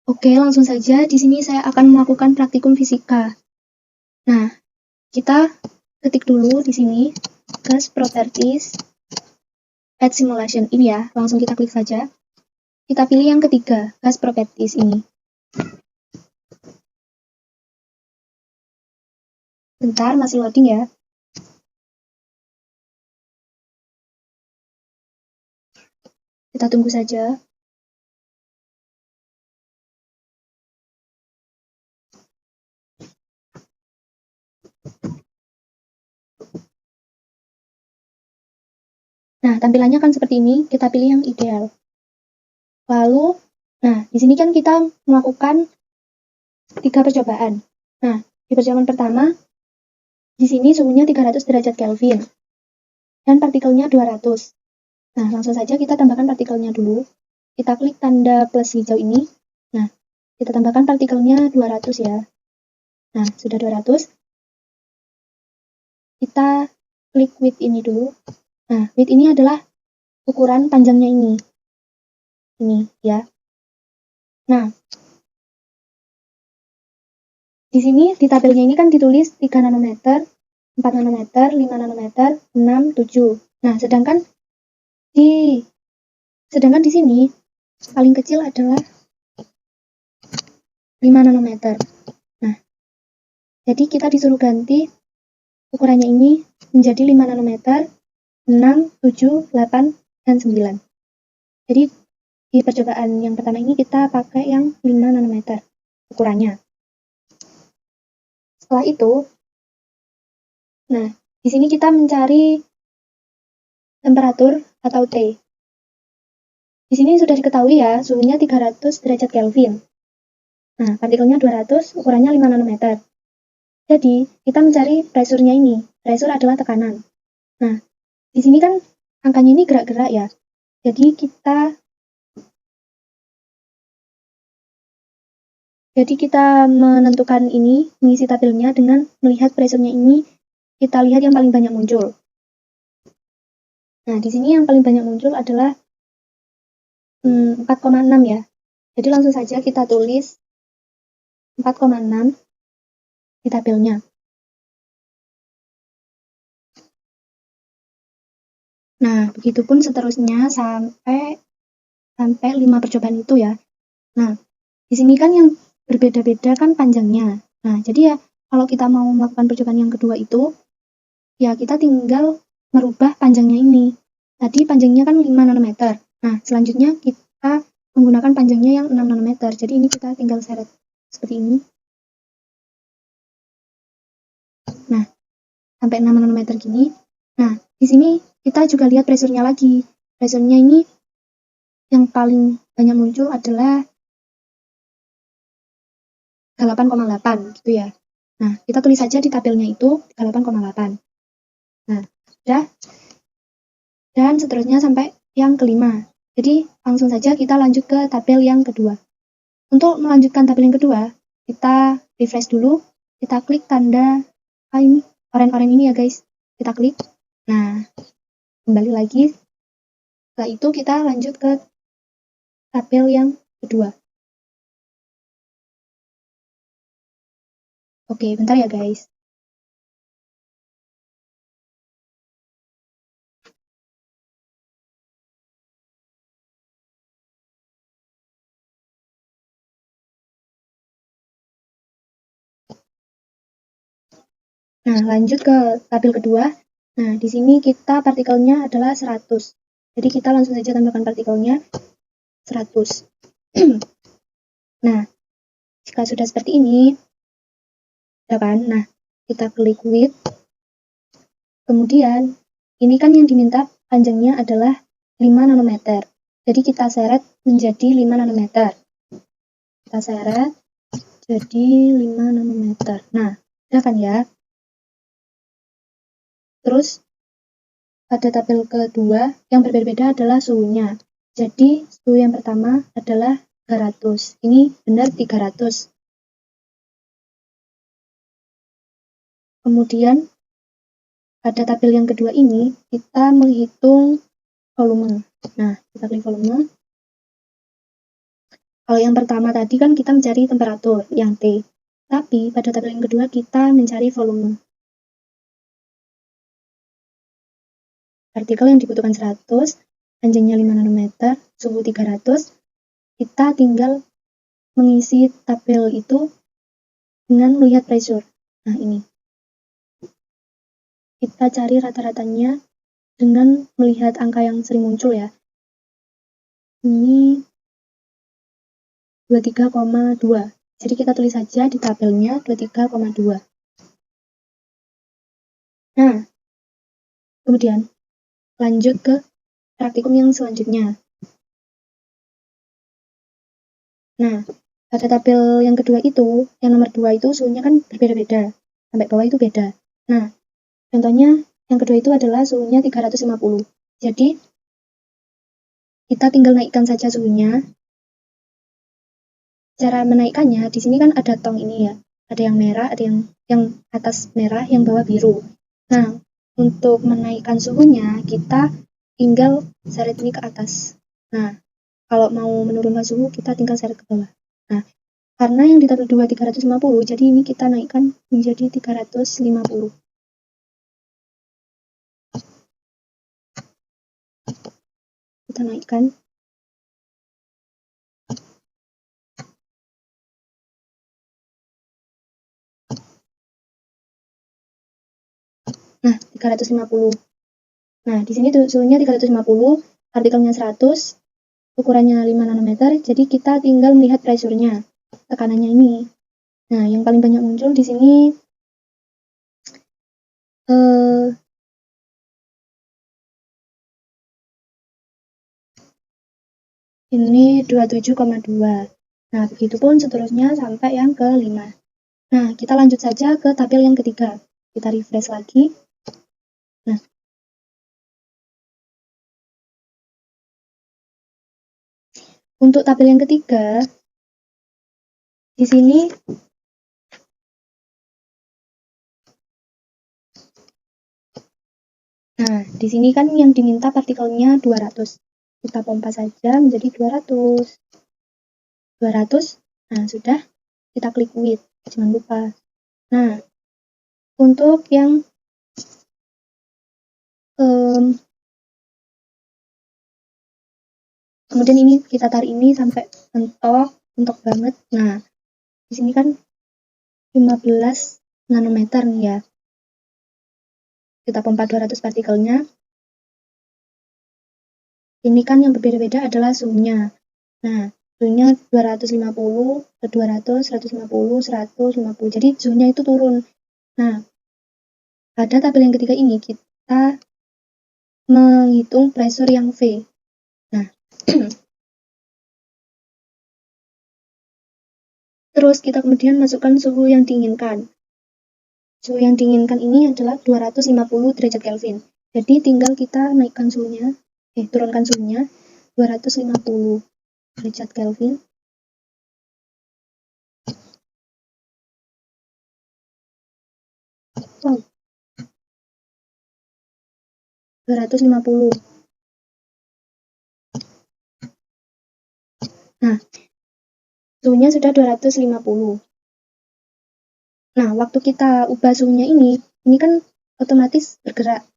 Oke, langsung saja di sini saya akan melakukan praktikum fisika. Nah, kita ketik dulu di sini gas properties add simulation ini ya, langsung kita klik saja. Kita pilih yang ketiga, gas properties ini. Bentar, masih loading ya. Kita tunggu saja. Nah, tampilannya kan seperti ini, kita pilih yang ideal. Lalu, nah, di sini kan kita melakukan 3 percobaan. Nah, di percobaan pertama, di sini suhunya 300 derajat Kelvin. Dan partikelnya 200. Nah, langsung saja kita tambahkan partikelnya dulu. Kita klik tanda plus hijau ini. Nah, kita tambahkan partikelnya 200 ya. Nah, sudah 200. Kita klik width ini dulu. Nah, width ini adalah ukuran panjangnya ini. Ini ya. Nah, di sini di tabelnya ini kan ditulis 3 nanometer, 4 nanometer, 5 nanometer, 6, 7. Nah, sedangkan di sini paling kecil adalah 5 nanometer. Nah, jadi kita disuruh ganti ukurannya ini menjadi 5 nanometer, 6, 7, 8, dan 9. Jadi di percobaan yang pertama ini kita pakai yang 5 nanometer ukurannya. Setelah itu, nah, di sini kita mencari temperatur atau T. Di sini sudah diketahui ya, suhunya 300 derajat Kelvin. Nah, partikelnya 200, ukurannya 5 nanometer. Jadi, kita mencari pressure-nya ini. Pressure adalah tekanan. Nah, di sini kan angkanya ini gerak-gerak ya. Jadi kita menentukan ini, mengisi tabelnya dengan melihat pressure-nya ini, kita lihat yang paling banyak muncul. Nah, di sini yang paling banyak muncul adalah 4,6 ya. Jadi langsung saja kita tulis 4,6 di tabelnya. Nah, begitupun seterusnya sampai 5 percobaan itu ya. Nah, di sini kan yang berbeda-beda kan panjangnya. Nah, jadi ya kalau kita mau melakukan percobaan yang kedua itu, ya kita tinggal merubah panjangnya ini. Tadi panjangnya kan 5 nanometer. Nah, selanjutnya kita menggunakan panjangnya yang 6 nanometer. Jadi ini kita tinggal seret seperti ini. Nah, sampai 6 nanometer gini. Nah, di sini kita juga lihat pressure-nya lagi. Pressure-nya ini yang paling banyak muncul adalah 8,8 gitu ya. Nah, kita tulis saja di tabelnya itu 8,8. Nah, sudah. Dan seterusnya sampai yang kelima. Jadi, langsung saja kita lanjut ke tabel yang kedua. Untuk melanjutkan tabel yang kedua, kita refresh dulu. Kita klik tanda ini, oranye-oranye ini ya guys. Kita klik. Nah, kembali lagi. Setelah itu kita lanjut ke tabel yang kedua. Oke, bentar ya guys. Nah, lanjut ke tabel kedua. Nah, di sini kita partikelnya adalah 100. Jadi kita langsung saja tambahkan partikelnya 100. Nah, jika sudah seperti ini, ya kan? Nah, kita klik width. Kemudian, ini kan yang diminta panjangnya adalah 5 nanometer. Jadi kita seret menjadi 5 nanometer. Kita seret jadi 5 nanometer. Nah, udah kan ya? Terus, pada tabel kedua, yang berbeda-beda adalah suhunya. Jadi, suhu yang pertama adalah 300. Ini benar 300. Kemudian, pada tabel yang kedua ini, kita menghitung volume. Nah, kita klik volume. Kalau yang pertama tadi kan kita mencari temperatur, yang T. Tapi pada tabel yang kedua kita mencari volume. Partikel yang dibutuhkan 100, panjangnya 5 nanometer, suhu 300. Kita tinggal mengisi tabel itu dengan melihat pressure. Nah, ini. Kita cari rata-ratanya dengan melihat angka yang sering muncul ya. Ini 23,2. Jadi kita tulis saja di tabelnya 23,2. Nah, kemudian lanjut ke praktikum yang selanjutnya. Nah, pada tabel yang kedua itu, yang nomor 2 itu suhunya kan berbeda-beda. Sampai bawah itu beda. Nah, contohnya yang kedua itu adalah suhunya 350. Jadi, kita tinggal naikkan saja suhunya. Cara menaikkannya, di sini kan ada tong ini ya. Ada yang merah, ada yang atas merah, yang bawah biru. Nah, untuk menaikkan suhunya, kita tinggal seret ini ke atas. Nah, kalau mau menurunkan suhu, kita tinggal seret ke bawah. Nah, karena yang di tabel 2 350, jadi ini kita naikkan menjadi 350. Kita naikkan. Nah, 350. Nah, di sini suhunya 350, partikelnya 100, ukurannya 5 nanometer, jadi kita tinggal melihat pressure-nya, tekanannya ini. Nah, yang paling banyak muncul di sini ini 27,2. Nah, begitupun seterusnya sampai yang ke-5. Nah, kita lanjut saja ke tabel yang ketiga. Kita refresh lagi. Nah, untuk tabel yang ketiga, di sini di sini kan yang diminta partikelnya 200. Kita pompa saja menjadi 200. 200. Nah, sudah. Kita klik with. Jangan lupa. Nah, untuk yang kemudian ini kita tarik ini sampai mentok banget. Nah, di sini kan 15 nanometer nih ya. Kita pompa 200 partikelnya. Ini kan yang berbeda-beda adalah suhunya. Nah, suhunya 250, 200, 150, 150. Jadi suhunya itu turun. Nah, pada tabel yang ketiga ini kita menghitung pressure yang V. Nah, terus kita kemudian masukkan suhu yang diinginkan. Suhu yang diinginkan ini adalah 250 derajat Kelvin. Jadi tinggal kita naikkan suhunya, turunkan suhunya 250 derajat Kelvin. Wow. 250. Nah, suhunya sudah 250. Nah, waktu kita ubah suhunya ini kan otomatis bergerak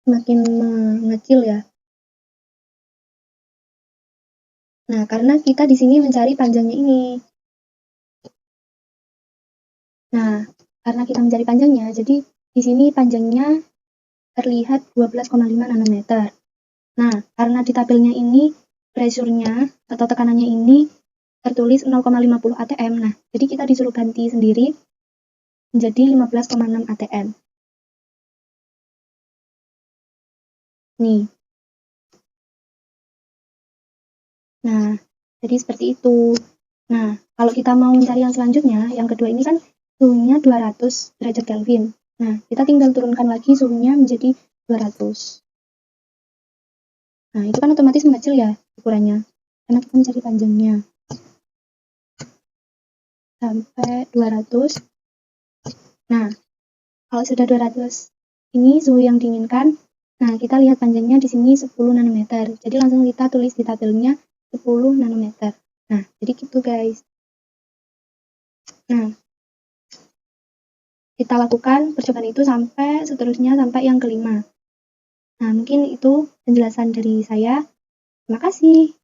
semakin mengecil ya. Nah, karena kita di sini mencari panjangnya ini. Nah, karena kita mencari panjangnya, jadi di sini panjangnya terlihat 12,5 nanometer. Nah, karena di tabelnya ini pressure-nya atau tekanannya ini tertulis 0,50 atm. Nah, jadi kita disuruh ganti sendiri menjadi 15,6 atm. Nih. Nah, jadi seperti itu. Nah, kalau kita mau mencari yang selanjutnya, yang kedua ini kan suhunya 200 derajat Kelvin. Nah, kita tinggal turunkan lagi suhunya menjadi 200. Nah, itu kan otomatis mengecil ya ukurannya. Karena kita mencari panjangnya. Sampai 200. Nah, kalau sudah 200, ini suhu yang diinginkan. Nah, kita lihat panjangnya di sini 10 nanometer. Jadi langsung kita tulis di tabelnya 10 nanometer. Nah, jadi gitu guys. Nah, kita lakukan percobaan itu sampai seterusnya sampai yang kelima. Nah, mungkin itu penjelasan dari saya. Terima kasih.